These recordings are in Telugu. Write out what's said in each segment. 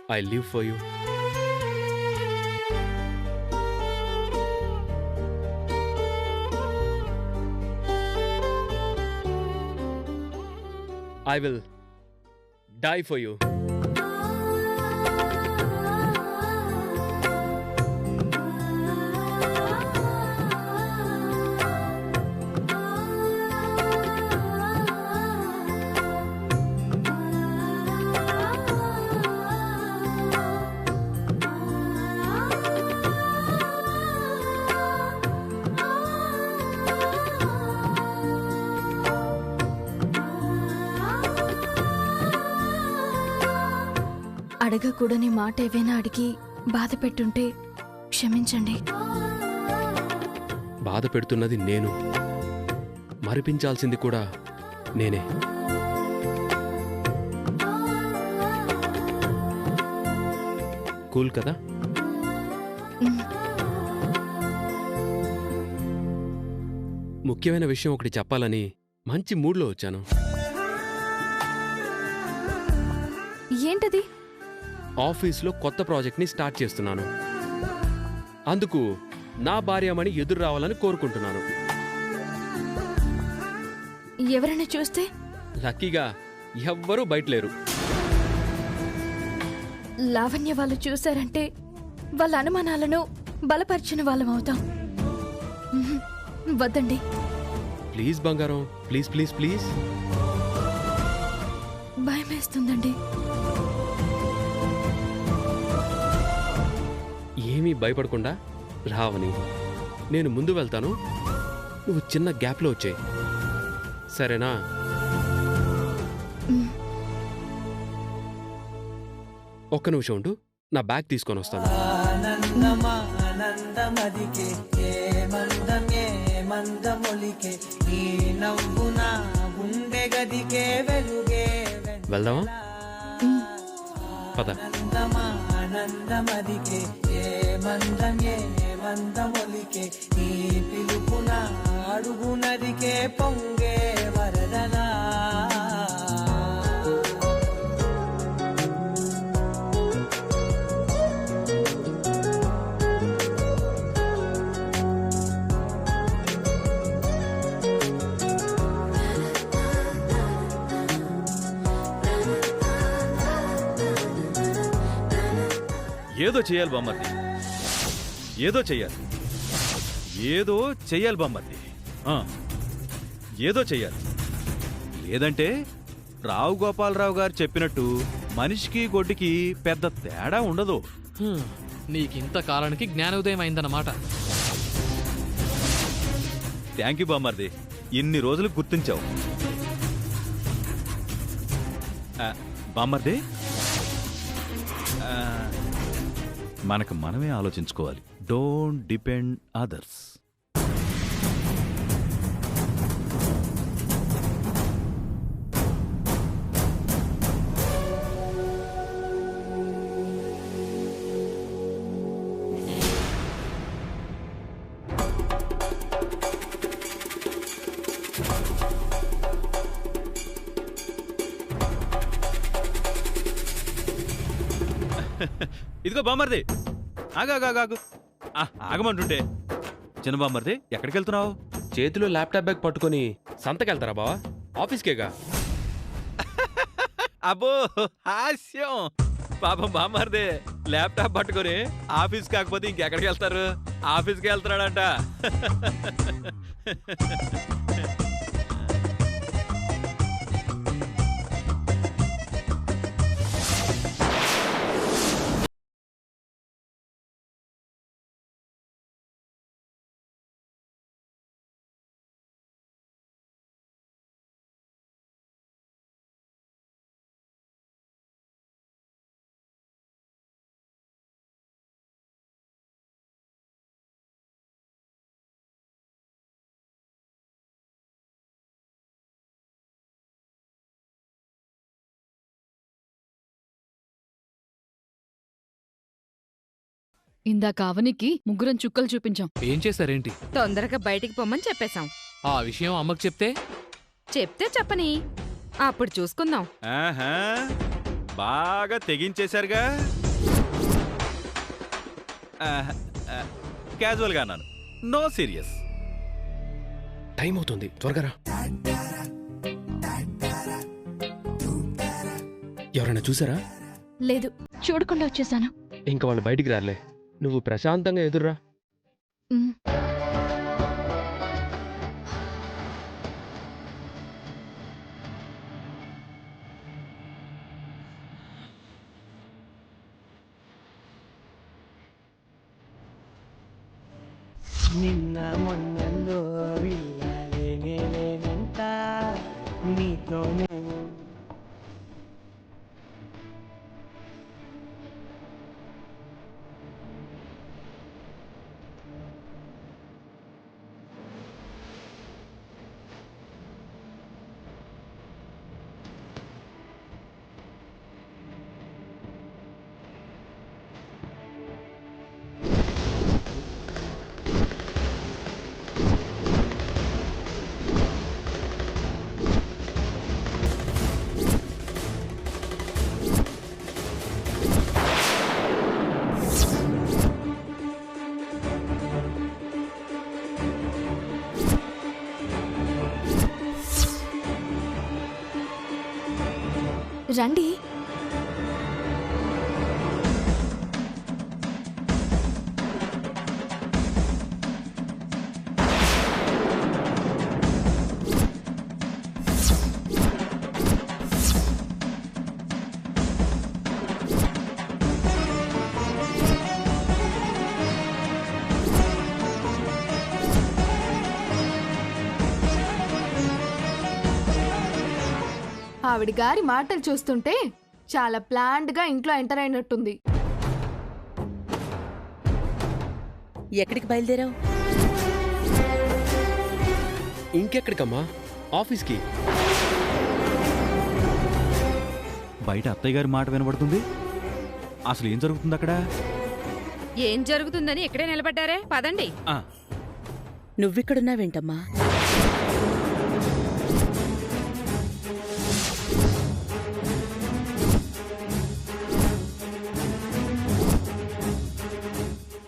I live for you. I will die for you. అడగకూడని మాట ఏవైనా అడిగి బాధ పెట్టుంటే క్షమించండి. బాధ పెడుతున్నది నేను, మరిపించాల్సింది కూడా నేనే. కూల్ కదా? ముఖ్యమైన విషయం ఒకటి చెప్పాలని మంచి మూడ్లో వచ్చాను. ఏంటది? ఆఫీస్లో కొత్త ప్రాజెక్ట్ని స్టార్ట్ చేస్తున్నాను. అందుకు నా భార్యమణి ఎదురు రావాలని కోరుకుంటున్నాను. ఎవరైనా చూస్తే? లక్కీగా ఎవ్వరూ బయటలేరు. లావణ్య వాళ్ళు చూశారంటే వాళ్ళ అనుమానాలను బలపరిచిన వాళ్ళం అవుతాం. వద్దండి ప్లీజ్ బంగారం, ప్లీజ్ ప్లీజ్ ప్లీజ్. భయమేస్తుందండి. ఏమీ భయపడకుండా రావని, నేను ముందు వెళ్తాను, నువ్వు చిన్న గ్యాప్లో వచ్చేయి, సరేనా? ఒక్క నిమిషం ఉండు, నా బ్యాగ్ తీసుకొని వస్తాను. వెళ్దామా? పద. ఈ పిలుపున అడుగునదికే పొంగే వరదనా. ఏదో చెయ్యాలి బామ్మర్ది, ఏదో చెయ్యాలి, ఏదో చెయ్యాలి బామ్మర్ది, ఏదో చెయ్యాలి. లేదంటే రావు గోపాలరావు గారు చెప్పినట్టు మనిషికి గొడ్డుకి పెద్ద తేడా ఉండదు. నీకింత కాలానికి జ్ఞానోదయం అయిందన్నమాట. థ్యాంక్ యూ బామ్మర్ది, ఇన్ని రోజులు గుర్తించావు. బామ్మర్ది, మనకు మనమే ఆలోచించుకోవాలి. Don't depend others. ఇదిగో బామ్మర్ది, ఆగాగాగు, ఆగమంటుంటే. చిన్న బామ్మర్ది, ఎక్కడికి వెళ్తున్నావు? చేతిలో ల్యాప్టాప్ బ్యాగ్ పట్టుకొని సంతకెళ్తారా బావా? ఆఫీస్కేగా. అబ్బో హాస్యం. పాపం బామ్మర్ది ల్యాప్టాప్ పట్టుకొని ఆఫీస్ కాకపోతే ఇంకెక్కడికి వెళ్తారు? ఆఫీస్కి వెళ్తున్నాడంట. ఇందాక అవనికి ముగ్గురం చుక్కలు చూపించాం. ఏం చేశారేంటి? తొందరగా బయటికి పొమ్మని చెప్పేశాం. ఆ విషయం అమ్మకు చెప్తే? చెప్తే చెప్పని, అప్పుడు చూసుకుందాం. ఆహా, బాగా తెగించేశారుగా. క్యాజువల్గా అన్నాను, నో సీరియస్. టైం అవుతుంది, త్వరగా రా. ఎవరైనా చూసారా? లేదు, చూడకుండా వచ్చేసాను. ఇంకా వాళ్ళు బయటికి రాలే, నువ్వు ప్రశాంతంగా ఎదుర్రా. ఉమ్. నిన్న మొన్నలో విల్లాలేనంట నీతోనే. రండి. ఆవిడ గారి మాటలు చూస్తుంటే చాలా ప్లాన్డ్ గా ఇంట్లో ఎంటర్ అయినట్టుంది. ఎక్కడికి బయలుదేరావు? ఇంకెక్కడికమ్మా, ఆఫీస్కి. బయట అత్తయ్య గారి మాట వినబడుతుంది. అసలు ఏం జరుగుతుంది అక్కడ? ఏం జరుగుతుందని ఇక్కడే నిలబడ్డారే, పదండి. నువ్విక్కడున్నావేంటమ్మా?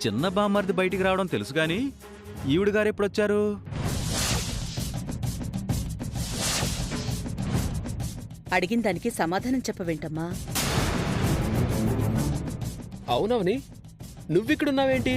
చిన్న బామ్మర్ది బయటికి రావడం తెలుసు గాని ఈవిడ గారు ఎప్పుడొచ్చారు? అడిగిన దానికి సమాధానం చెప్పవేంటమ్మా? అవునవని, నువ్విక్కడున్నావేంటి?